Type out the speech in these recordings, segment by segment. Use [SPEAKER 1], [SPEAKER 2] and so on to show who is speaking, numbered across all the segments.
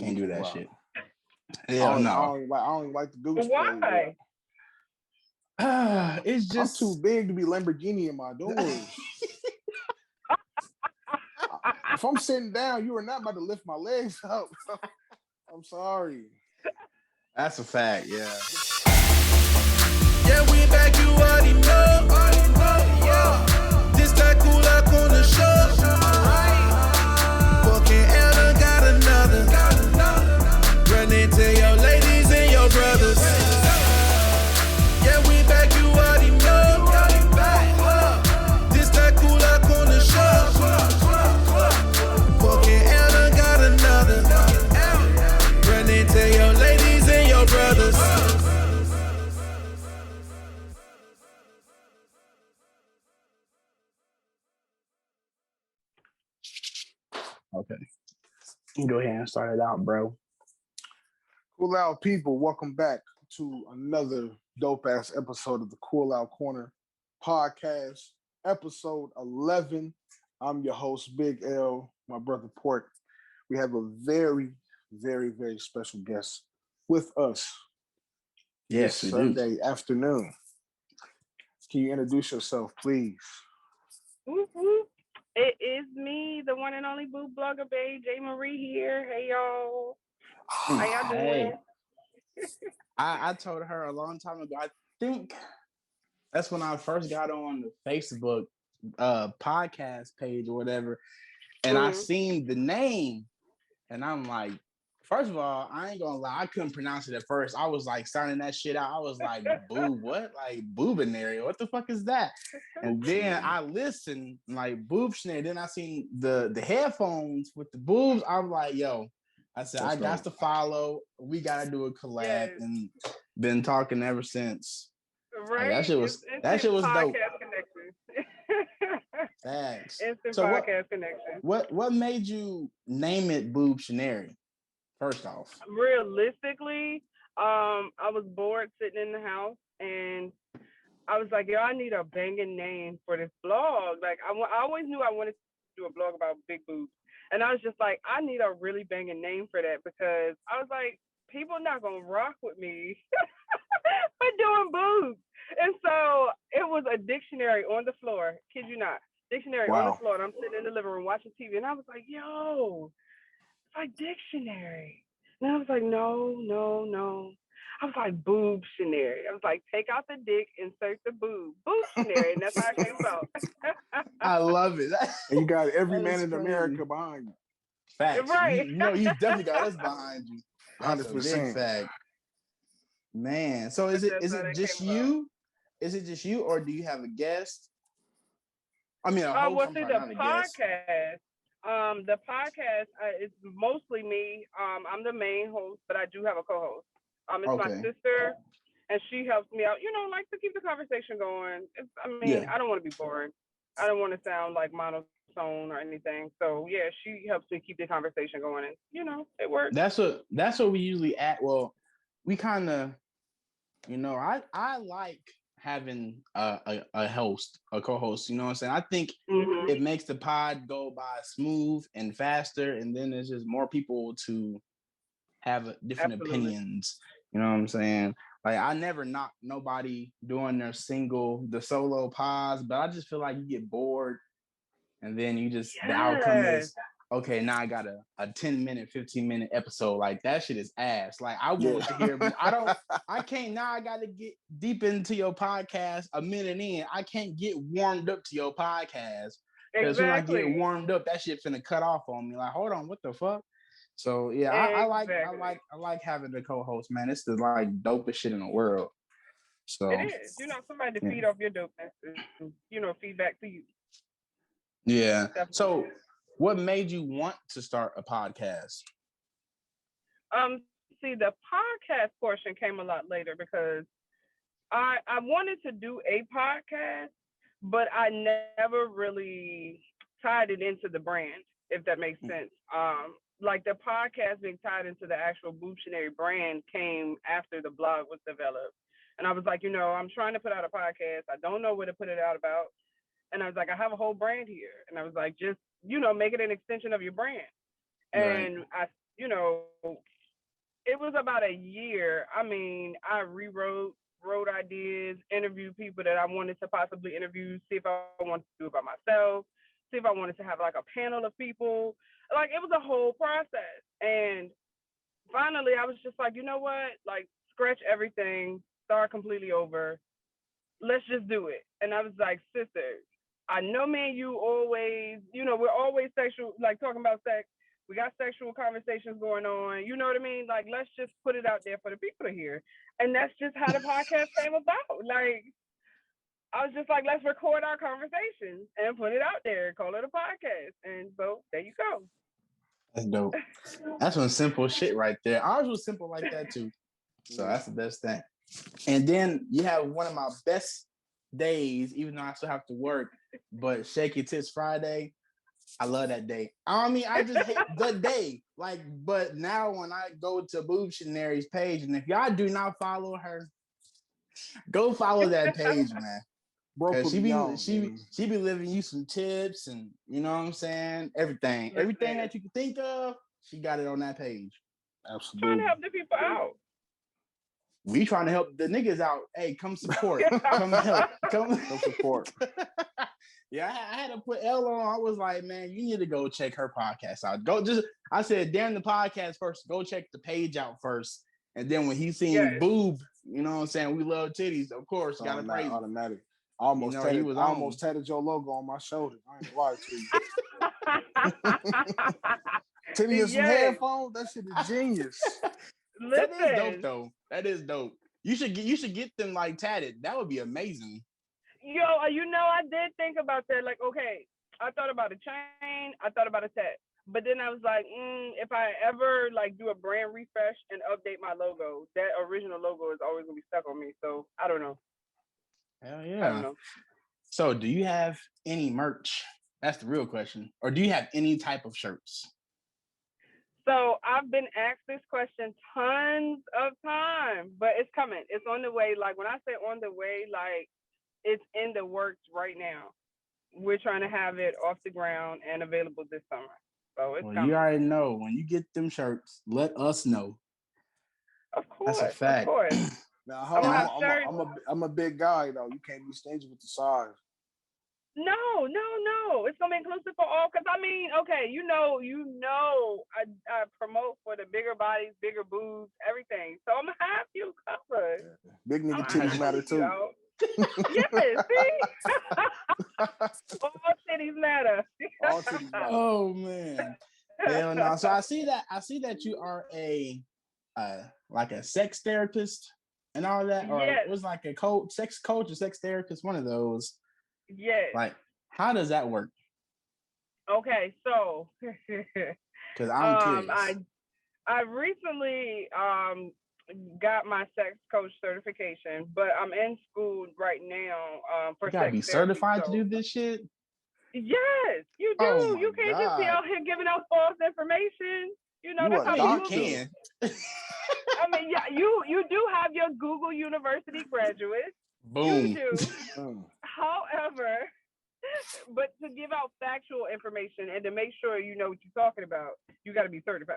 [SPEAKER 1] Can't do that
[SPEAKER 2] Wow.
[SPEAKER 1] shit. Hell no.
[SPEAKER 2] I don't like the goose.
[SPEAKER 3] Why?
[SPEAKER 1] It's just
[SPEAKER 2] I'm too big to be Lamborghini in my doors. If I'm sitting down, you are not about to lift my legs up. I'm sorry.
[SPEAKER 1] That's a fact, yeah.
[SPEAKER 4] Yeah, we back, you already know. Yeah. This that Cooloutcorner show. Fucking Ella got another. Run into your ladies and your brothers. Yeah, we back, you already know. This that Cooloutcorner show. Fucking Ella got another. Run into your ladies and your brothers.
[SPEAKER 1] Okay. You go ahead and start it out, bro.
[SPEAKER 2] Cool out, people. Welcome back to another dope ass episode of the Cooloutcorner podcast, episode 11. I'm your host, Big L, my brother Port. We have a very, very, very special guest with us.
[SPEAKER 1] Yes, we
[SPEAKER 2] Sunday afternoon. Can you introduce yourself, please?
[SPEAKER 3] Woo-hoo. It is me, the one and only boob blogger babe, JMarie here. Hey y'all. How y'all doing?
[SPEAKER 1] Hey. I told her a long time ago. I think that's when I first got on the Facebook podcast page or whatever, and I seen the name, and I'm like, first of all, I ain't gonna lie, I couldn't pronounce it at first. I was like sounding that shit out. I was like, boob, what? Like Boobtionary, what the fuck is that? And then I listened, like Boobtionary. Then I seen the headphones with the boobs. I'm like, yo, I said, I got to follow. We gotta do a collab, and been talking ever since.
[SPEAKER 3] Right.
[SPEAKER 1] Like, that shit was dope.
[SPEAKER 3] Connection.
[SPEAKER 1] Thanks.
[SPEAKER 3] Instant
[SPEAKER 1] So
[SPEAKER 3] podcast connection.
[SPEAKER 1] What made you name it Boobtionary? First off,
[SPEAKER 3] realistically, I was bored sitting in the house, and I was like, yo, I need a banging name for this blog. Like, I always knew I wanted to do a blog about big boobs, and I was just like, I need a really banging name for that, because I was like, people not gonna rock with me for doing boobs. And so it was a dictionary on the floor. Kid you not, dictionary on the floor. And I'm sitting in the living room watching TV, and I was like, yo, like dictionary. And I was like, no. I was like, boobtionary. I was like, take out the dick, insert the boob. Boobtionary. And that's how I came about.
[SPEAKER 1] I love it.
[SPEAKER 2] And you got every man in America behind you.
[SPEAKER 1] Facts.
[SPEAKER 3] Right.
[SPEAKER 1] You definitely got us behind you.
[SPEAKER 2] 100%.
[SPEAKER 1] Big fact. Man. So is it just you? Is it just you, or do you have a guest? I mean, a host.
[SPEAKER 3] Well, see, the podcast. The podcast is mostly me. I'm the main host, but I do have a co-host. It's my sister, and she helps me out. Like to keep the conversation going. I don't want to be boring. I don't want to sound like monotone or anything. So yeah, she helps me keep the conversation going, and it works.
[SPEAKER 1] That's what we usually at. Well, we kind of, I like having a host, a co-host, you know what I'm saying? I think it makes the pod go by smooth and faster, and then there's just more people to have different opinions, you know what I'm saying? Like, I never knock nobody doing the solo pods, but I just feel like you get bored, and then you just, the outcome is, okay, now I got a 10-minute, 15-minute episode. Like, that shit is ass. Like, I want to hear, I can't, now I got to get deep into your podcast a minute in. I can't get warmed up to your podcast. Because when I get warmed up, that shit finna cut off on me. Like, hold on, what the fuck? So, yeah, I like having the co-host, man. It's the, like, dopest shit in the world. So
[SPEAKER 3] it is. Somebody to feed off your dopeness and, feedback to you.
[SPEAKER 1] Yeah. Definitely. So, what made you want to start a podcast?
[SPEAKER 3] See, the podcast portion came a lot later, because I wanted to do a podcast, but I never really tied it into the brand, if that makes sense. Like the podcast being tied into the actual Boobtionary brand came after the blog was developed. And I was like, I'm trying to put out a podcast. I don't know what to put it out about. And I was like, I have a whole brand here. And I was like, just, make it an extension of your brand. And I it was about a year. I mean, I wrote ideas, interviewed people that I wanted to possibly interview, see if I wanted to do it by myself, see if I wanted to have like a panel of people. Like it was a whole process. And finally I was just like, you know what? Like scratch everything, start completely over. Let's just do it. And I was like, sister, I know me and you always, we're always sexual, like talking about sex. We got sexual conversations going on. You know what I mean? Like, let's just put it out there for the people to hear. And that's just how the podcast came about. Like, I was just like, let's record our conversations and put it out there, call it a podcast. And so there you go.
[SPEAKER 1] That's dope. That's some simple shit right there. Ours was simple like that too. So that's the best thing. And then you have one of my best days, even though I still have to work, but Shake Your Tits Friday. I love that day. I mean, I just hate the day. Like, but now when I go to Boobtionary's page, and if y'all do not follow her, go follow that page, man. Bro, she be living you some tips, and you know what I'm saying? Everything that you can think of, she got it on that page.
[SPEAKER 2] Absolutely.
[SPEAKER 3] Trying to help the people out.
[SPEAKER 1] We trying to help the niggas out. Hey, come support. Come help. Come
[SPEAKER 2] support.
[SPEAKER 1] Yeah, I had to put L on. I was like, man, you need to go check her podcast out. I said, damn the podcast first. Go check the page out first. And then when he seen Boob, you know what I'm saying? We love titties, of course. Got to praise
[SPEAKER 2] automatic. I almost tatted your logo on my shoulder. I ain't gonna lie to you. Titty and some headphones. That shit is genius.
[SPEAKER 1] That is dope, though. That is dope. You should get them like tatted. That would be amazing.
[SPEAKER 3] Yo, I did think about that. Like, okay, I thought about a chain. I thought about a tat. But then I was like, if I ever like do a brand refresh and update my logo, that original logo is always gonna be stuck on me. So I don't know.
[SPEAKER 1] Hell yeah. I don't know. So do you have any merch? That's the real question. Or do you have any type of shirts?
[SPEAKER 3] So I've been asked this question tons of times, but it's coming. It's on the way. Like when I say on the way, like it's in the works right now. We're trying to have it off the ground and available this summer. So it's coming.
[SPEAKER 1] You already know when you get them shirts, let us know.
[SPEAKER 3] Of course.
[SPEAKER 1] That's a fact.
[SPEAKER 3] Of course.
[SPEAKER 2] Now, I'm a big guy though. You can't be stingy with the size.
[SPEAKER 3] No. It's gonna be inclusive for all. Cause I mean, okay, I promote for the bigger bodies, bigger boobs, everything. So I'm gonna have you covered.
[SPEAKER 2] Big nigga titties matter too.
[SPEAKER 3] Yes, see? All titties matter.
[SPEAKER 2] All titties matter.
[SPEAKER 1] Oh man. Hell no. So I see that you are a like a sex therapist and all that, or it was like a sex coach or sex therapist, one of those.
[SPEAKER 3] Yes.
[SPEAKER 1] Like, how does that work?
[SPEAKER 3] Okay, so
[SPEAKER 1] because I'm curious.
[SPEAKER 3] I recently got my sex coach certification, but I'm in school right now for
[SPEAKER 1] you gotta
[SPEAKER 3] sex
[SPEAKER 1] be certified to do this shit.
[SPEAKER 3] Yes, you do.
[SPEAKER 1] Oh
[SPEAKER 3] you can't just be out here giving out false information. That's how
[SPEAKER 1] you can.
[SPEAKER 3] I mean, yeah, you do have your Google University graduate.
[SPEAKER 1] Boom.
[SPEAKER 3] You do. However, but to give out factual information and to make sure you know what you're talking about, you got to be certified.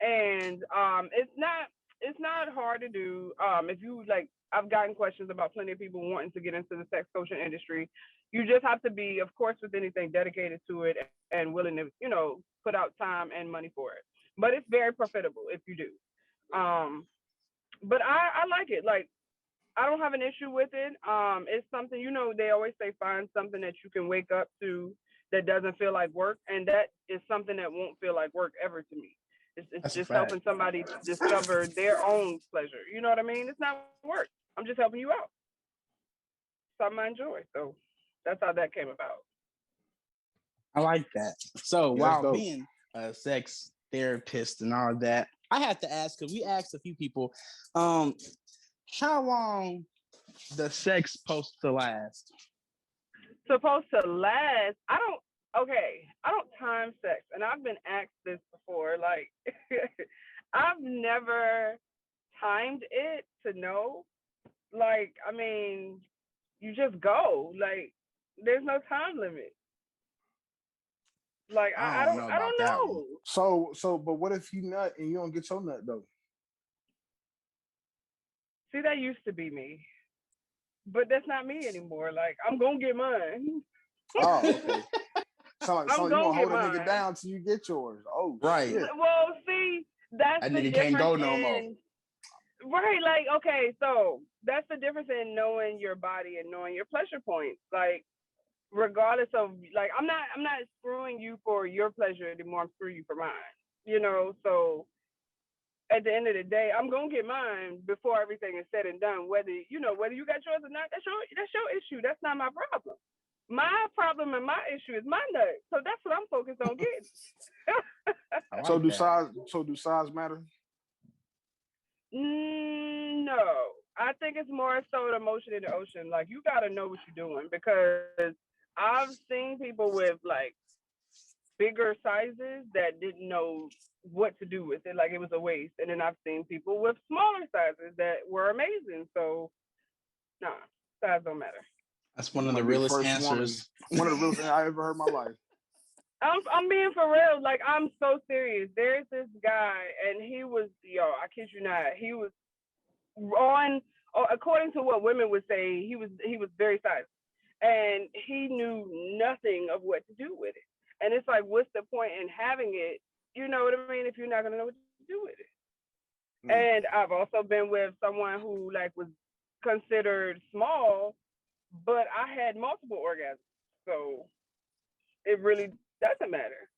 [SPEAKER 3] And it's not hard to do. If you like, I've gotten questions about plenty of people wanting to get into the sex coaching industry. You just have to be, of course, with anything, dedicated to it and willing to, put out time and money for it. But it's very profitable if you do. But I like it. Like, I don't have an issue with it. It's something, they always say find something that you can wake up to that doesn't feel like work. And that is something that won't feel like work ever to me. It's just helping somebody discover their own pleasure. You know what I mean? It's not work. I'm just helping you out. Something I enjoy. So that's how that came about.
[SPEAKER 1] I like that. So while being a sex therapist and all that, I have to ask, because we asked a few people, how long the sex supposed to last?
[SPEAKER 3] Supposed to last? I don't time sex, and I've been asked this before. Like, I've never timed it to know. Like, I mean, you just go. Like, there's no time limit. Like I don't know.
[SPEAKER 2] So, but what if you nut and you don't get your nut though?
[SPEAKER 3] See, that used to be me, but that's not me anymore. Like I'm gonna get mine.
[SPEAKER 2] Oh, okay. So you gonna hold a nigga down till you get yours? Oh,
[SPEAKER 1] right.
[SPEAKER 2] Shit.
[SPEAKER 3] Well, see, that's
[SPEAKER 1] that
[SPEAKER 3] the
[SPEAKER 1] nigga
[SPEAKER 3] difference
[SPEAKER 1] can't go no more.
[SPEAKER 3] Right, like okay, so that's the difference in knowing your body and knowing your pleasure points. Like, regardless of like, I'm not screwing you for your pleasure anymore. I'm screwing you for mine. You know, so at the end of the day, I'm gonna get mine before everything is said and done. Whether you got yours or not, that's your issue. That's not my problem. My problem and my issue is my nut. So that's what I'm focused on getting.
[SPEAKER 1] Like
[SPEAKER 2] so do size matter?
[SPEAKER 3] No, I think it's more so the motion in the ocean. Like you got to know what you're doing because I've seen people with like bigger sizes that didn't know what to do with it, like it was a waste. And then I've seen people with smaller sizes that were amazing. So, nah, size don't matter.
[SPEAKER 1] That's one of the realest answers.
[SPEAKER 2] One of the realest I ever heard in my life.
[SPEAKER 3] I'm being for real. Like I'm so serious. There's this guy, and he was I kid you not. He was on, according to what women would say, he was very sized, and he knew nothing of what to do with it. And it's like, what's the point in having it? You know what I mean? If you're not gonna know what to do with it. And I've also been with someone who like was considered small, but I had multiple orgasms, so it really doesn't matter.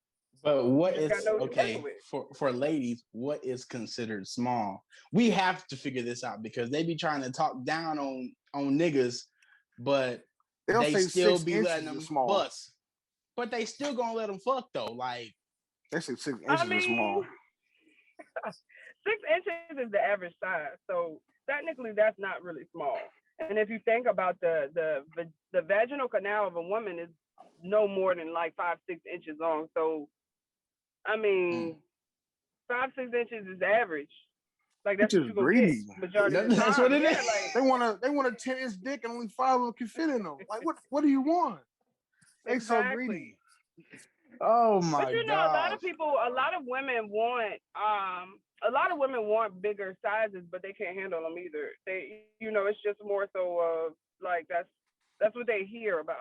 [SPEAKER 1] But what is okay for ladies? What is considered small? We have to figure this out because they be trying to talk down on niggas, but they still be letting them bust. But they still gonna let them fuck though. Like
[SPEAKER 2] they say 6 inches is small.
[SPEAKER 3] 6 inches is the average size, so technically that's not really small. And if you think about the vaginal canal of a woman is no more than like 5-6 inches long. So I mean, 5-6 inches is average. Like that's what you gonna get majority of the time. That's what it is.
[SPEAKER 2] Like, they want a 10-inch dick and only 5 of them can fit in them. Like what do you want? They so greedy.
[SPEAKER 1] Oh my god!
[SPEAKER 3] But you know, a lot of women want bigger sizes, but they can't handle them either. They, it's just more so of like that's what they hear about.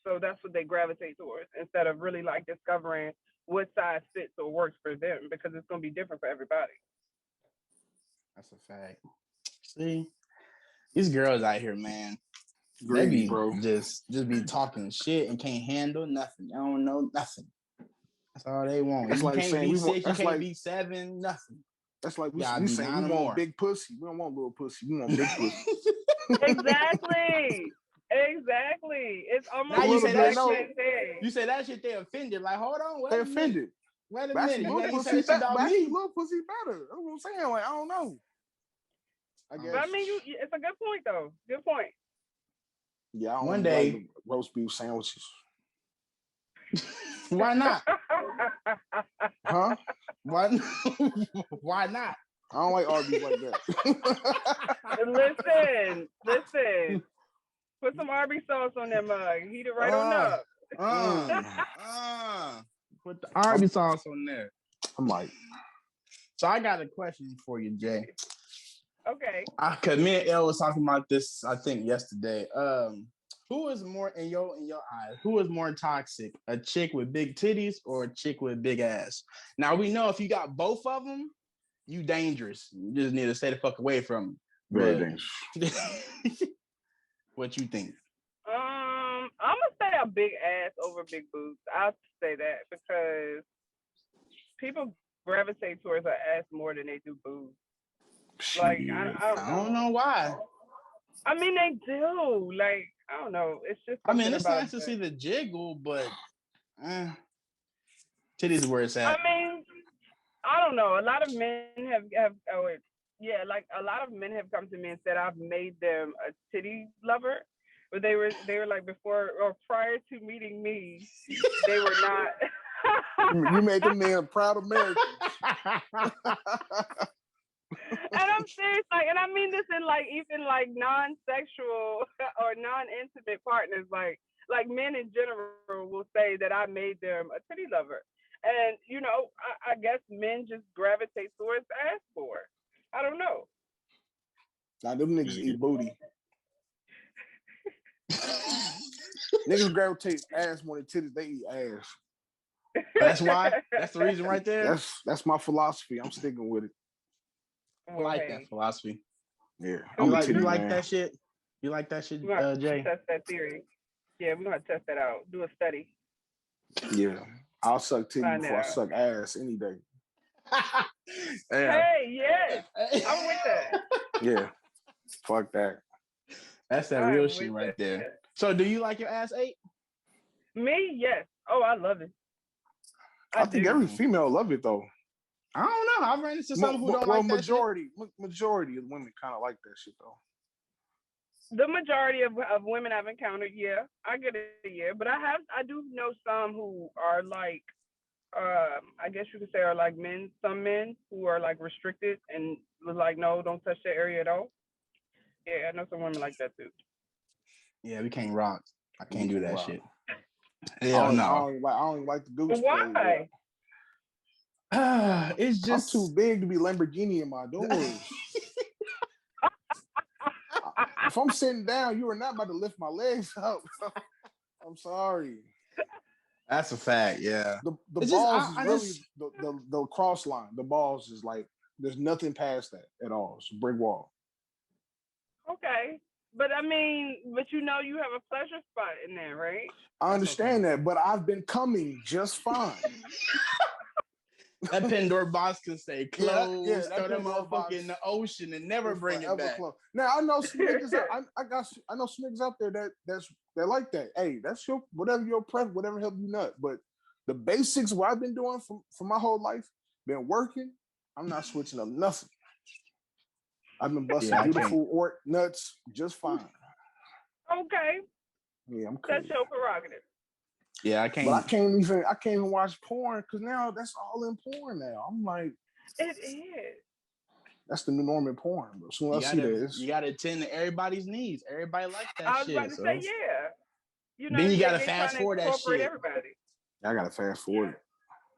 [SPEAKER 3] So that's what they gravitate towards instead of really like discovering what size fits or works for them because it's gonna be different for everybody.
[SPEAKER 1] That's a fact. See, these girls out here, man.
[SPEAKER 2] Greedy,
[SPEAKER 1] they be
[SPEAKER 2] bro.
[SPEAKER 1] Just be talking shit and can't handle nothing. They don't know nothing. That's all they want.
[SPEAKER 2] That's like
[SPEAKER 1] can't
[SPEAKER 2] saying
[SPEAKER 1] be 6, you can't be 7, nothing.
[SPEAKER 2] That's like we saying we want big pussy. We don't want little pussy. We want big pussy.
[SPEAKER 3] Exactly. It's almost
[SPEAKER 1] now you say that shit. You say that shit, they offended. Like, hold on,
[SPEAKER 2] they offended.
[SPEAKER 1] Wait a minute. You ain't say shit about
[SPEAKER 2] me.
[SPEAKER 1] Little
[SPEAKER 2] pussy better. That's what I'm saying. Like, I don't know. I guess.
[SPEAKER 3] But I mean, it's a good point though. Good point.
[SPEAKER 2] Yeah,
[SPEAKER 1] one day
[SPEAKER 2] like roast beef sandwiches.
[SPEAKER 1] Why not?
[SPEAKER 2] Huh?
[SPEAKER 1] Why not?
[SPEAKER 2] I don't like Arby's like
[SPEAKER 3] that. Listen. Put some Arby's sauce on that mug. Heat it right on up.
[SPEAKER 1] Put the Arby's sauce on there.
[SPEAKER 2] I'm like.
[SPEAKER 1] So I got a question for you, Jay.
[SPEAKER 3] Okay.
[SPEAKER 1] Cause me and Elle was talking about this, I think, yesterday. Who is more in your eyes? Who is more toxic? A chick with big titties or a chick with big ass? Now we know if you got both of them, you dangerous. You just need to stay the fuck away from them.
[SPEAKER 2] Very dangerous.
[SPEAKER 1] What you think?
[SPEAKER 3] I'm gonna say a big ass over big boobs. I'll say that because people gravitate towards an ass more than they do boobs. Like I
[SPEAKER 1] don't know why.
[SPEAKER 3] I mean, they do. Like I don't know. It's just.
[SPEAKER 1] I mean, it's nice to see the jiggle, but titties where it's at.
[SPEAKER 3] I mean, I don't know. A lot of men have like a lot of men have come to me and said I've made them a titty lover, but they were like before or prior to meeting me, they were not.
[SPEAKER 2] You made them a proud American.
[SPEAKER 3] And I'm serious, like, and I mean this in like even like non-sexual or non-intimate partners. Like, like men in general will say that I made them a titty lover. And, you know, I guess men just gravitate towards ass more. I don't know.
[SPEAKER 2] Now, them niggas eat booty. Niggas gravitate ass more than titties. They eat ass.
[SPEAKER 1] That's why. That's the reason right there.
[SPEAKER 2] That's my philosophy. I'm sticking with it.
[SPEAKER 1] I like that philosophy.
[SPEAKER 2] Yeah.
[SPEAKER 1] You like that shit? You like that shit, Jay?
[SPEAKER 3] Test that theory. Yeah, we're gonna test that out. Do a study.
[SPEAKER 2] Yeah. I'll suck titty before I suck ass any day.
[SPEAKER 3] Hey, yes. I'm with that.
[SPEAKER 2] Yeah. Fuck that.
[SPEAKER 1] That's that real shit right there. So do you like your ass ate?
[SPEAKER 3] Me, yes. Oh, I love it.
[SPEAKER 2] I think every female love it though.
[SPEAKER 1] I don't know. I've ran into some who don't like that
[SPEAKER 2] majority of women kind of like that shit though.
[SPEAKER 3] The majority of women I've encountered, yeah, I get it, yeah. But I do know some who are like, I guess you could say are like men. Some men who are like restricted and was like, no, don't touch that area at all. Yeah, I know some women like that too.
[SPEAKER 1] Yeah, we can't rock. I can't do that shit.
[SPEAKER 2] Hell no. I don't like the goose.
[SPEAKER 3] Why?
[SPEAKER 1] It's just
[SPEAKER 2] I'm too big to be Lamborghini in my doors. If I'm sitting down, you are not about to lift my legs up. I'm sorry.
[SPEAKER 1] That's a fact. Yeah.
[SPEAKER 2] The balls is really the cross line. The balls is like there's nothing past that at all. It's a brick wall.
[SPEAKER 3] Okay. But I mean, you know you have a pleasure spot in there, right?
[SPEAKER 2] I understand that, but I've been coming just fine.
[SPEAKER 1] That Pandora box can stay closed.
[SPEAKER 2] Yeah,
[SPEAKER 1] throw that motherfucker in the ocean and never bring it back.
[SPEAKER 2] Closed. Now I know some niggas. I know some niggas out there that like that. Hey, that's your whatever your preference, whatever help you nut. But the basics, what I've been doing for my whole life, been working. I'm not switching up nothing. I've been busting beautiful nuts just fine.
[SPEAKER 3] Okay.
[SPEAKER 2] Yeah, I'm cool.
[SPEAKER 3] That's your prerogative.
[SPEAKER 1] Yeah, I can't.
[SPEAKER 2] But I can't even watch porn because now that's all in porn now. I'm like,
[SPEAKER 3] it is.
[SPEAKER 2] That's the new norm in porn. But as soon as I see this,
[SPEAKER 1] you gotta attend to everybody's needs. Everybody like that
[SPEAKER 3] I was
[SPEAKER 1] shit.
[SPEAKER 3] about to say, yeah. You know,
[SPEAKER 1] then you gotta fast forward that shit.
[SPEAKER 3] Everybody.
[SPEAKER 2] I gotta fast forward.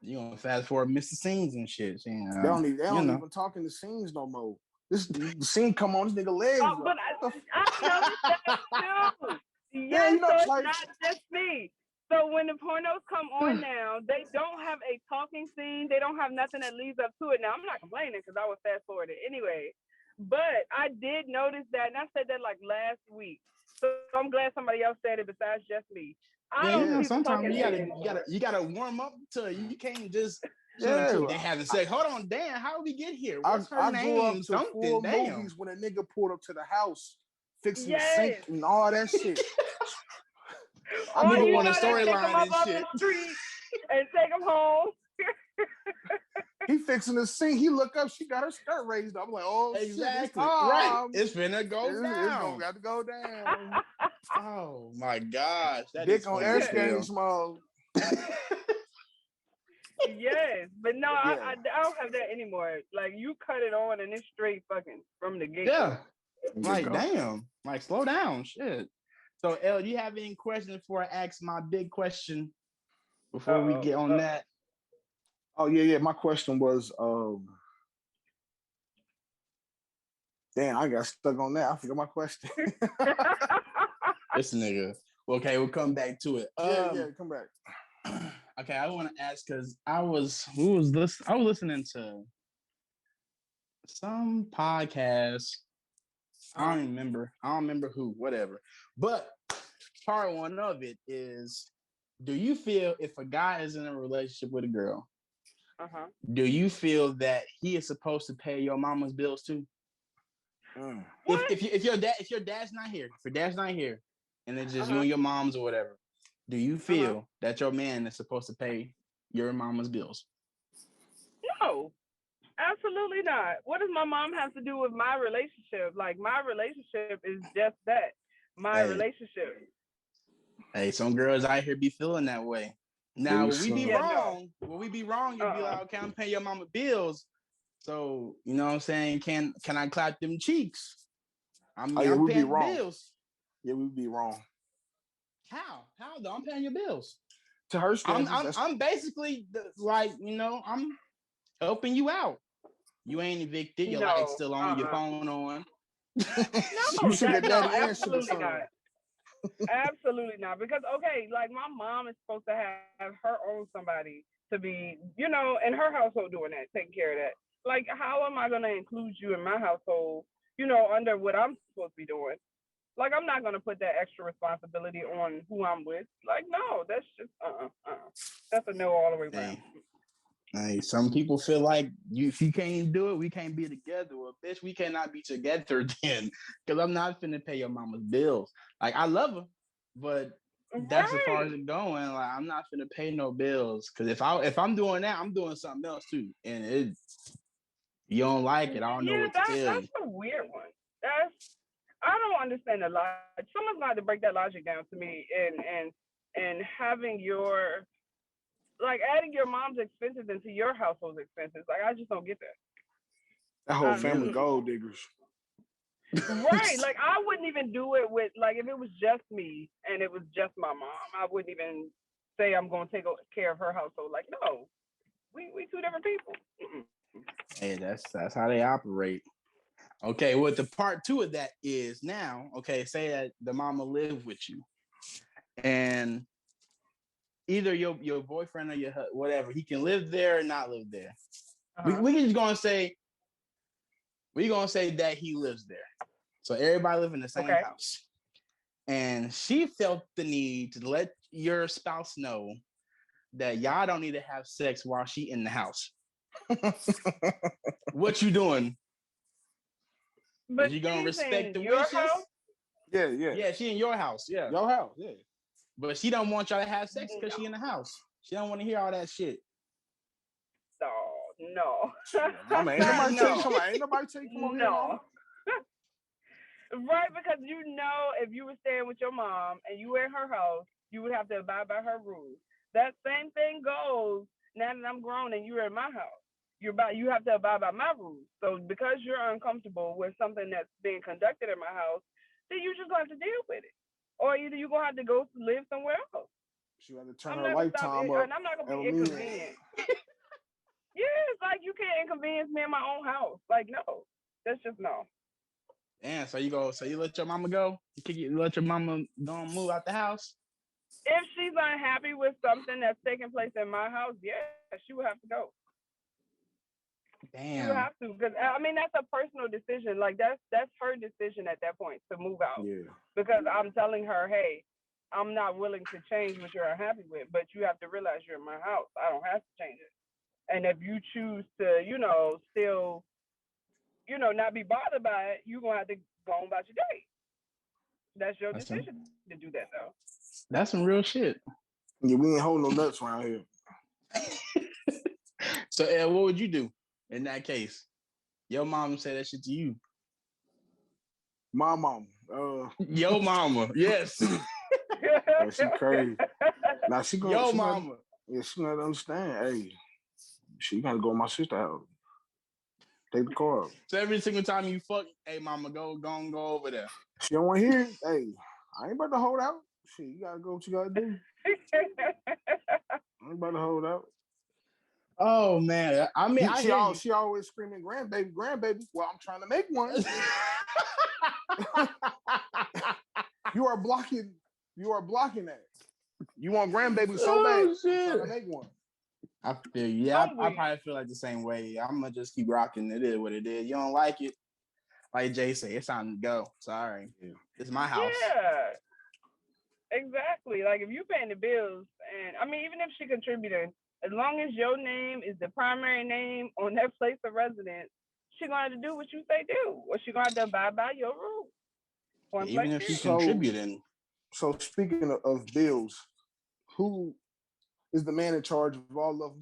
[SPEAKER 1] You gonna fast forward Mr. Scenes and shit. You know,
[SPEAKER 2] they don't even talk in the scenes no more. The scene come on, this nigga legs.
[SPEAKER 3] Oh, but I noticed that too. Yes,
[SPEAKER 2] you know,
[SPEAKER 3] so it's
[SPEAKER 2] like,
[SPEAKER 3] not just me. So when the pornos come on now, they don't have a talking scene. They don't have nothing that leads up to it. Now, I'm not complaining because I would fast forward it anyway. But I did notice that, and I said that like last week. So I'm glad somebody else said it besides just me.
[SPEAKER 1] Sometimes you gotta warm up to it. You can't just they having sex. Hold on, damn, how did we get here? What's her name?
[SPEAKER 2] Grew up to full movies when a nigga pulled up to the house, fixing the sink and all that shit.
[SPEAKER 3] I'm gonna want a storyline and shit. And take him home.
[SPEAKER 2] He fixing the sink. He look up. She got her skirt raised up. I'm like, oh,
[SPEAKER 1] exactly.
[SPEAKER 2] Shit,
[SPEAKER 1] right. It's finna go down.
[SPEAKER 2] It's got to go down.
[SPEAKER 1] Oh my gosh, that
[SPEAKER 2] dick on air scanning small.
[SPEAKER 3] Yes, but no, I don't have that anymore. Like you cut it on and it's straight fucking from the gate.
[SPEAKER 1] Yeah. Like damn. Like slow down. Shit. So L, do you have any questions before I ask my big question before we get on that?
[SPEAKER 2] Oh yeah. My question was damn, I got stuck on that. I forgot my question.
[SPEAKER 1] This nigga. Okay, we'll come back to it.
[SPEAKER 2] Come back.
[SPEAKER 1] Okay, I want to ask because I was listening to some podcast. I don't remember who, whatever. But part one of it is, do you feel if a guy is in a relationship with a girl, do you feel that he is supposed to pay your mama's bills too? If your dad's not here, and it's just you and your mom's or whatever, do you feel that your man is supposed to pay your mama's bills?
[SPEAKER 3] No, absolutely not. What does my mom have to do with my relationship? Like my relationship is just that, relationship.
[SPEAKER 1] Hey, some girls out here be feeling that way. Now, when we be wrong, you'd be like, okay, I'm paying your mama bills. So, you know what I'm saying? Can I clap them cheeks? I'm paying bills.
[SPEAKER 2] Yeah, we'd be wrong.
[SPEAKER 1] How though? I'm paying your bills.
[SPEAKER 2] To her standards,
[SPEAKER 1] I'm basically like, I'm helping you out. You ain't evicted. Your light's still on. Your phone on.
[SPEAKER 2] You should get daddy and sugar
[SPEAKER 3] absolutely not. Absolutely not. Because like my mom is supposed to have her own somebody to be, in her household doing that, taking care of that. Like, how am I gonna include you in my household, under what I'm supposed to be doing? Like, I'm not gonna put that extra responsibility on who I'm with. Like, no, that's just that's a no all the way around.
[SPEAKER 1] Hey, some people feel like if you can't do it, we can't be together. Well, bitch, we cannot be together then, because I'm not finna pay your mama's bills. Like, I love her, but that's as far as it going. Like, I'm not finna pay no bills, because if I'm doing that, I'm doing something else too, and you don't like it. I don't know what to tell you.
[SPEAKER 3] That's a weird one. I don't understand the logic. Someone's got to break that logic down to me, and having your adding your mom's expenses into your household expenses. Like, I just don't get that.
[SPEAKER 2] That whole family gold diggers.
[SPEAKER 3] Right. Like, I wouldn't even do it with, like, if it was just me and it was just my mom, I wouldn't even say I'm going to take care of her household. Like, no, we two different people.
[SPEAKER 1] Hey, that's how they operate. Okay, well, the part two of that is now, okay, say that the mama live with you, and either your boyfriend or your whatever, he can live there or not live there. We just gonna say that he lives there. So everybody live in the same house. And she felt the need to let your spouse know that y'all don't need to have sex while she in the house. What you doing?
[SPEAKER 3] But
[SPEAKER 1] is you gonna respect the
[SPEAKER 3] your
[SPEAKER 1] wishes?
[SPEAKER 3] House?
[SPEAKER 2] Yeah,
[SPEAKER 1] she in your house. Yeah,
[SPEAKER 2] your house. Yeah,
[SPEAKER 1] but she don't want y'all to have sex because she in the house. She don't want to hear all that shit.
[SPEAKER 3] No.
[SPEAKER 2] Mama, ain't nobody tell you come over here, mama.
[SPEAKER 3] Right, because if you were staying with your mom and you were in her house, you would have to abide by her rules. That same thing goes now that I'm grown and you're in my house. You have to abide by my rules. So because you're uncomfortable with something that's being conducted in my house, then you just have to deal with it. Or either you're gonna have to go live somewhere else.
[SPEAKER 2] She had to turn her lifetime up.
[SPEAKER 3] And I'm not gonna be inconvenient. Yeah, it's like you can't inconvenience me in my own house. Like, no. That's just no.
[SPEAKER 1] Damn, so you let your mama go? You let your mama go and move out the house?
[SPEAKER 3] If she's unhappy with something that's taking place in my house, yeah, she would have to go.
[SPEAKER 1] Damn.
[SPEAKER 3] You have to, because I mean that's a personal decision. Like that's her decision at that point to move out.
[SPEAKER 2] Yeah.
[SPEAKER 3] Because I'm telling her, hey, I'm not willing to change what you're unhappy with, but you have to realize you're in my house. I don't have to change it. And if you choose to, still, not be bothered by it, you're gonna have to go on about your day. That's your decision to do that, though.
[SPEAKER 1] That's some real shit.
[SPEAKER 2] Yeah, we ain't holding no nuts around here.
[SPEAKER 1] So, Ed, what would you do in that case? Your mom said that shit to you.
[SPEAKER 2] My mama.
[SPEAKER 1] Your mama, yes.
[SPEAKER 2] Yeah, she crazy. Now she gonna.
[SPEAKER 1] Your mama.
[SPEAKER 2] She gonna understand. Hey, she gotta go to my sister's house. Take the car up.
[SPEAKER 1] So every single time you fuck, hey mama, go over there.
[SPEAKER 2] She don't want to hear it. Hey, I ain't about to hold out. Shit, you gotta go what you gotta do. I ain't about to hold out.
[SPEAKER 1] Oh man, I mean,
[SPEAKER 2] she always screaming, "Grandbaby, grandbaby." Well, I'm trying to make one. You are blocking that. You want grandbaby so bad.
[SPEAKER 1] Shit.
[SPEAKER 2] I'm trying to make one.
[SPEAKER 1] I feel you. Yeah, I probably feel like the same way. I'm gonna just keep rocking. It is what it is. You don't like it, like Jay said, it's time to go. Sorry, it's my house.
[SPEAKER 3] Yeah, exactly. Like if you paying the bills, and I mean, even if she contributed, as long as your name is the primary name on that place of residence, she gonna have to do what you say do, or she gonna have to abide by your rules.
[SPEAKER 1] Even if she's contributing.
[SPEAKER 2] So speaking of bills, who is the man in charge of all of them?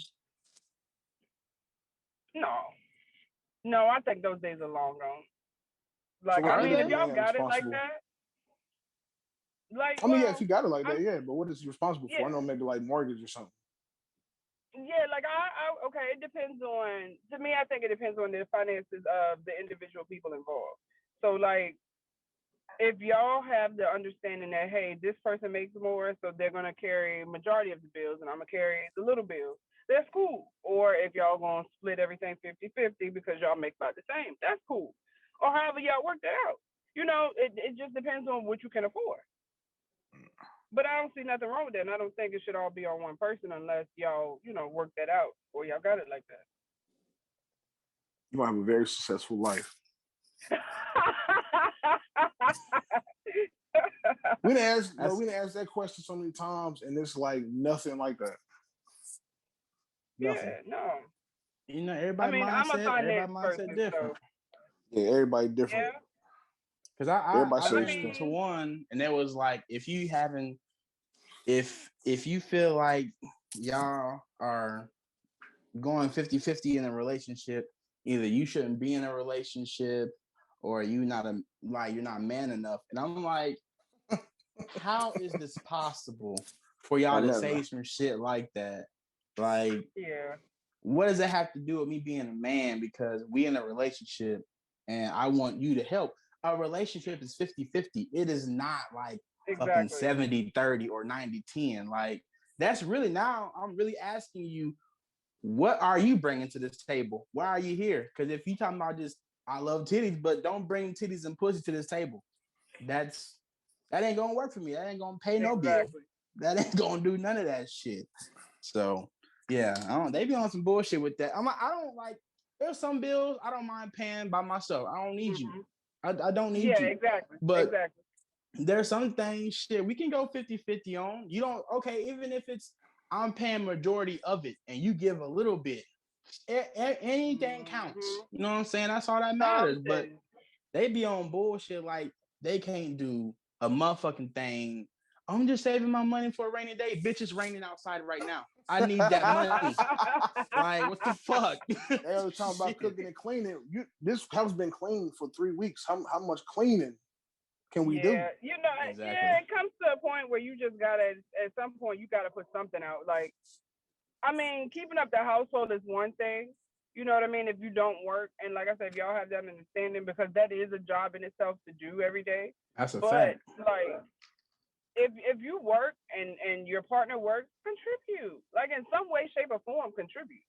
[SPEAKER 3] No, I think those days are long gone. Like, so I mean, if y'all got it like that, like,
[SPEAKER 2] I mean, yeah, if you got it like that, yeah. But what is he responsible for? I know maybe like mortgage or something.
[SPEAKER 3] Yeah, like okay, it depends on. To me, I think it depends on the finances of the individual people involved. So, like, if y'all have the understanding that, hey, this person makes more, so they're gonna carry majority of the bills and I'm gonna carry the little bills, that's cool. Or if y'all gonna split everything 50-50 because y'all make about the same, that's cool. Or however y'all work that out. It just depends on what you can afford. But I don't see nothing wrong with that. And I don't think it should all be on one person unless y'all, work that out or y'all got it like that.
[SPEAKER 2] You might have a very successful life. We didn't ask that question so many times, and it's like nothing like that. Nothing.
[SPEAKER 3] Yeah, no.
[SPEAKER 1] Everybody mindset different. So.
[SPEAKER 2] Yeah, everybody different.
[SPEAKER 3] Yeah.
[SPEAKER 1] Because I listened to one, and it was like, if you feel like y'all are going 50-50 in a relationship, either you shouldn't be in a relationship or you're not man enough. And I'm like, how is this possible for y'all to say some shit like that? Like,
[SPEAKER 3] yeah.
[SPEAKER 1] What does it have to do with me being a man? Because we in a relationship and I want you to help. A relationship is 50-50. It is not like fucking 70-30 or 90-10. Like, that's really, now I'm really asking you, what are you bringing to this table? Why are you here? Because if you talking about just, I love titties, but don't bring titties and pussy to this table, that ain't gonna work for me. That ain't gonna pay no bill. That ain't gonna do none of that shit. So yeah, they be on some bullshit with that. I don't like. There's some bills I don't mind paying by myself. I don't need you. I don't need you.
[SPEAKER 3] Yeah, exactly.
[SPEAKER 1] But there's some things, shit, we can go 50-50 on. You don't, okay, even if it's I'm paying majority of it and you give a little bit, anything counts. You know what I'm saying? That's all that matters. But they be on bullshit like they can't do a motherfucking thing. I'm just saving my money for a rainy day. Bitch, it's raining outside right now. I need that money. Like, what the fuck?
[SPEAKER 2] They always talking about cooking and cleaning. This house been clean for 3 weeks. How much cleaning can we do?
[SPEAKER 3] Exactly. Yeah, it comes to a point where you just gotta, at some point, you gotta put something out. Like, I mean, keeping up the household is one thing. You know what I mean? If you don't work, and like I said, if y'all have that understanding, because that is a job in itself to do every day.
[SPEAKER 1] That's a fact.
[SPEAKER 3] But like, if you work and your partner works, contribute. Like, in some way, shape, or form, contribute.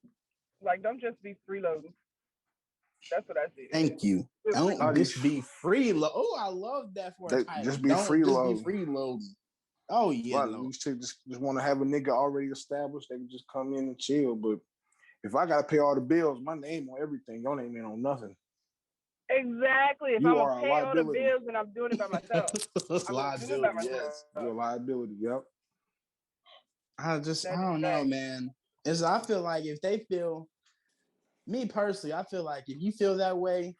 [SPEAKER 3] Like, don't just be freeloading. That's what I see.
[SPEAKER 1] Thank you. Don't just be freeloading. Oh, I love that for a title.
[SPEAKER 2] Just be freeloading.
[SPEAKER 1] Just be freeloading. Oh yeah.
[SPEAKER 2] No. These chicks just want to have a nigga already established. They can just come in and chill. But if I gotta pay all the bills, my name on everything. Your name ain't on nothing.
[SPEAKER 3] Exactly. If I'm gonna pay all the bills and I'm doing it by myself.
[SPEAKER 1] Liability, yes.
[SPEAKER 2] Your liability, yep.
[SPEAKER 1] I don't know, man. I feel like if they feel, me personally, I feel like if you feel that way,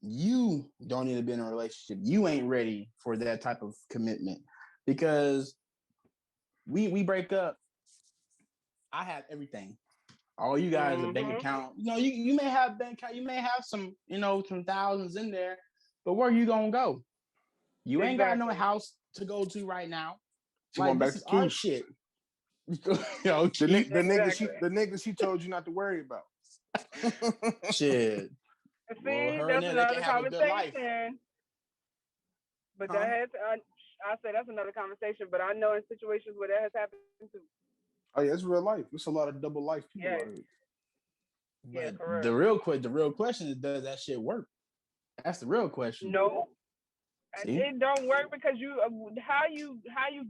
[SPEAKER 1] you don't need to be in a relationship. You ain't ready for that type of commitment. Because we break up, I have everything. All you guys, a bank account. You may have bank account, you may have some, some thousands in there, but where you gonna go? You ain't got no house to go to right now. Like, this is our shit.
[SPEAKER 2] The niggas she told you not to worry about.
[SPEAKER 1] Shit.
[SPEAKER 3] See, that's another conversation. But I say that's another conversation. But I know in situations where that has happened too.
[SPEAKER 2] Oh yeah, it's real life. There's a lot of double life people out
[SPEAKER 1] here. But the real question is, does that shit work? That's the real question.
[SPEAKER 3] No. See? It don't work because how you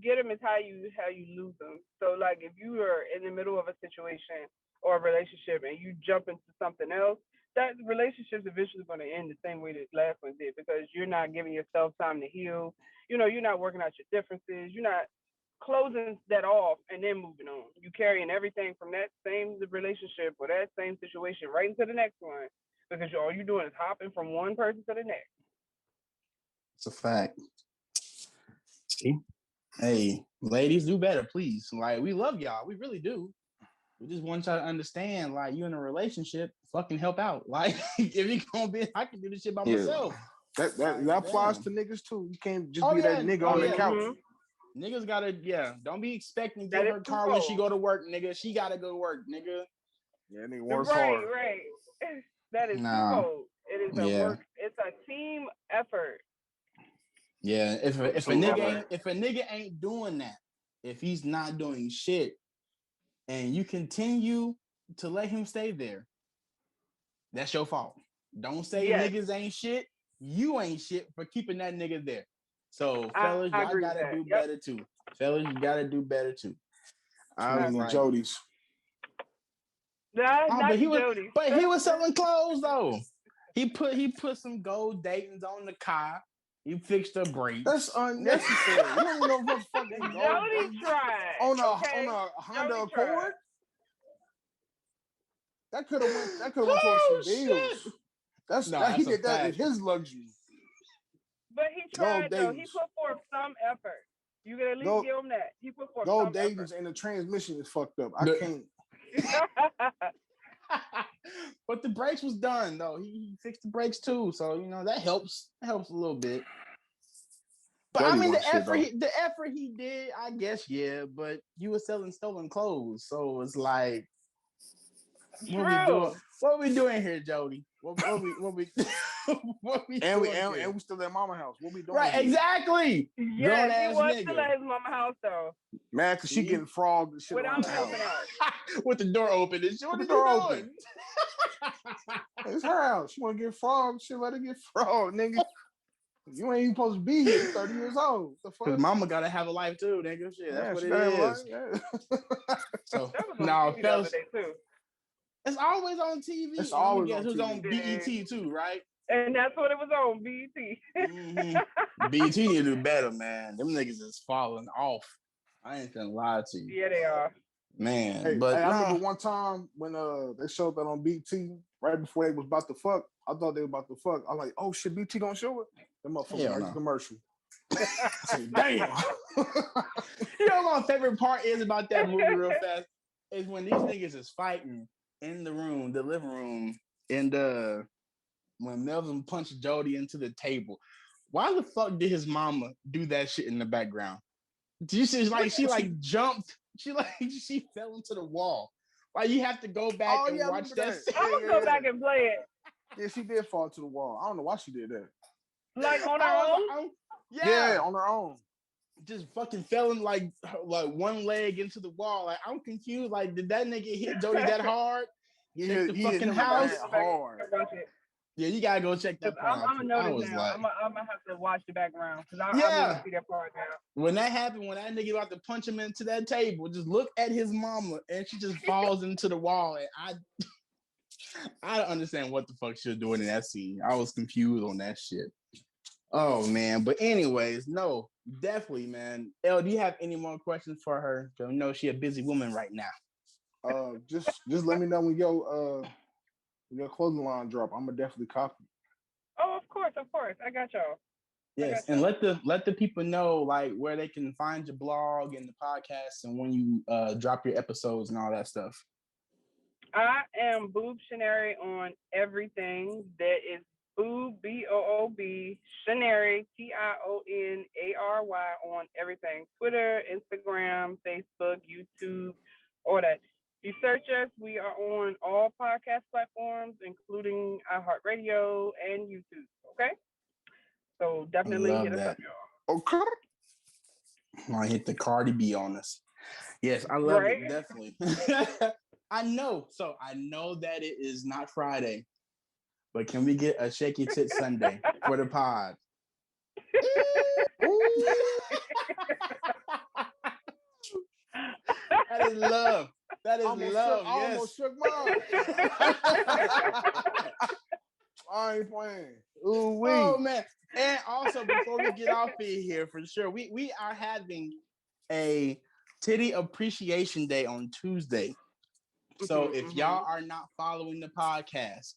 [SPEAKER 3] get them is how you lose them. So like, if you are in the middle of a situation or a relationship and you jump into something else, that relationship's eventually going to end the same way that last one did, because you're not giving yourself time to heal. You're not working out your differences. You're not closing that off and then moving on. You carrying everything from that same relationship or that same situation right into the next one, because all you're doing is hopping from one person to the next.
[SPEAKER 1] It's a fact. See? Hey, ladies, do better, please. Like, we love y'all. We really do. We just want y'all to understand, like, you in a relationship, fucking help out. Like, if you gonna be, I can do this shit by myself.
[SPEAKER 2] That applies to niggas too. You can't just be that nigga on the couch.
[SPEAKER 1] Niggas gotta, don't be expecting to get her car when she go to work, nigga. She gotta go to work, nigga.
[SPEAKER 2] Yeah, nigga works hard.
[SPEAKER 3] Right. That is too cold. It is a work. It's a team effort.
[SPEAKER 1] Yeah, if a nigga ain't doing that, if he's not doing shit, and you continue to let him stay there, that's your fault. Don't say niggas ain't shit. You ain't shit for keeping that nigga there. So, fellas, y'all gotta do better too. Fellas, you gotta do better too. I was like,
[SPEAKER 2] Jody's.
[SPEAKER 3] But
[SPEAKER 1] he was selling clothes though. He put some gold Dayton's on the car. He fixed the brakes.
[SPEAKER 2] That's unnecessary. You don't even know what fucking gold
[SPEAKER 3] Jody tried
[SPEAKER 2] on a Honda Accord. That could have went towards some bills. He did that in his luxury.
[SPEAKER 3] But he tried though. He put forth some effort. You can at least give him that. He put forth
[SPEAKER 2] gold
[SPEAKER 3] some
[SPEAKER 2] Dayton's
[SPEAKER 3] effort.
[SPEAKER 2] and the transmission is fucked up. I can't.
[SPEAKER 1] But the brakes was done though. He fixed the brakes too, so you know that helps. That helps a little bit. But I mean, the effort he did, I guess, yeah. But you were selling stolen clothes, so it's like, what we doing here, Jody? What we
[SPEAKER 2] and we still at mama house. What we doing?
[SPEAKER 1] Right, exactly.
[SPEAKER 3] Yeah, he was still at his mama house though.
[SPEAKER 2] Man, cause she getting frogged and shit
[SPEAKER 3] without
[SPEAKER 2] around the house.
[SPEAKER 1] With the door open. What are you doing?
[SPEAKER 2] It's her house. She want to get frogged. She let her get frogged, nigga. You ain't even supposed to be here. You're 30 years old.
[SPEAKER 1] Because mama gotta have a life too, nigga. Shit, that's what it is. So
[SPEAKER 3] no, fellas.
[SPEAKER 1] It's always on TV.
[SPEAKER 2] It's always
[SPEAKER 1] on TV. Who's on BET too, right?
[SPEAKER 3] And that's what it was on, BET.
[SPEAKER 1] BET need to do better, man. Them niggas is falling off. I ain't gonna lie to you.
[SPEAKER 3] Yeah, they are.
[SPEAKER 1] Man,
[SPEAKER 2] I remember one time when they showed that on BT right before they was about to fuck. I thought they were about to fuck. I'm like, oh shit, BT gonna show it? Them motherfuckers commercial. Damn.
[SPEAKER 1] You know what my favorite part is about that movie real fast? Is when these niggas is fighting in the living room, and when Melvin punched Jody into the table. Why the fuck did his mama do that shit in the background? Did you see she jumped? She fell into the wall. Like you have to go back and watch that.
[SPEAKER 3] I'm gonna go back and play it.
[SPEAKER 2] Yeah, she did fall to the wall. I don't know why she did that.
[SPEAKER 3] Like on her own?
[SPEAKER 2] Yeah, on her own.
[SPEAKER 1] Just fucking fell in like one leg into the wall. Like I'm confused. Like, did that nigga hit Jody that hard?
[SPEAKER 2] He hit the house hard.
[SPEAKER 1] Yeah, you gotta go check that part out.
[SPEAKER 3] I'm gonna notice now. I'm gonna have to watch the background because I want to see that part now.
[SPEAKER 1] When that happened, when that nigga about to punch him into that table, just look at his mama and she just falls into the wall. And I don't understand what the fuck she was doing in that scene. I was confused on that shit. Oh man, but anyways, no, definitely, man. Elle, do you have any more questions for her? So no, she a busy woman right now.
[SPEAKER 2] Just let me know when your clothing line drop. I'm gonna definitely copy.
[SPEAKER 3] Oh, of course. I got y'all.
[SPEAKER 1] Yes, and let the people know like where they can find your blog and the podcast and when you drop your episodes and all that stuff.
[SPEAKER 3] I am Boobtionary on everything. That is Boob BOOB Shanary TIONARY on everything. Twitter, Instagram, Facebook, YouTube, all that. You search us, we are on all podcast platforms, including iHeartRadio and YouTube. Okay? So definitely hit us up, y'all.
[SPEAKER 2] Okay.
[SPEAKER 1] I hit the Cardi B on us. Yes, I love it, definitely. I know that it is not Friday, but can we get a Shaky Tit Sunday for the pod? That is love. That is love.
[SPEAKER 2] I almost shook mine. I ain't playing. Ooh-wee.
[SPEAKER 1] Oh man! And also, before we get off of here, for sure, we are having a Titty Appreciation Day on Tuesday. So if y'all are not following the podcast,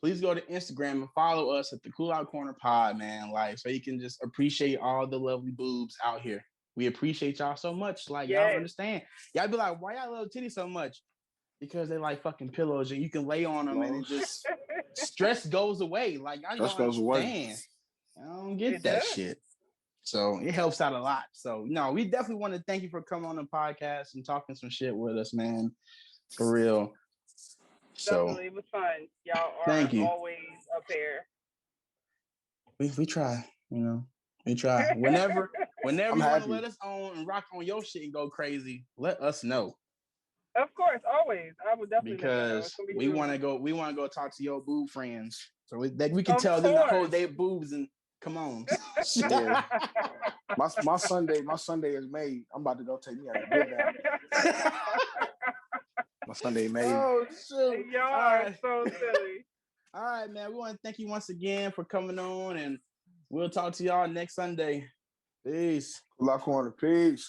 [SPEAKER 1] please go to Instagram and follow us at the Cooloutcorner Pod, man. Like, so you can just appreciate all the lovely boobs out here. We appreciate y'all so much. Like, y'all understand. Y'all be like, why y'all love titties so much? Because they like fucking pillows and you can lay on them and it just stress goes away. Like, I don't understand. I don't get that shit. So it helps out a lot. So no, we definitely want to thank you for coming on the podcast and talking some shit with us, man. For real. So
[SPEAKER 3] definitely, it was fun. Y'all are always up there.
[SPEAKER 1] We try, you know. We try. Whenever you want to
[SPEAKER 2] happy.
[SPEAKER 1] let us on and rock on your shit and go crazy, let us know.
[SPEAKER 3] Of course, always. I would definitely
[SPEAKER 1] Because we want to go. We want to go talk to your boob friends, so we can tell them to hold their boobs and come on.
[SPEAKER 2] Yeah. My Sunday is made. I'm about to go take me a good nap. My Sunday made.
[SPEAKER 1] Oh shoot!
[SPEAKER 3] Y'all are so silly.
[SPEAKER 1] All right, man. We want to thank you once again for coming on, and we'll talk to y'all next Sunday. Peace.
[SPEAKER 2] Cooloutcorner. Peace.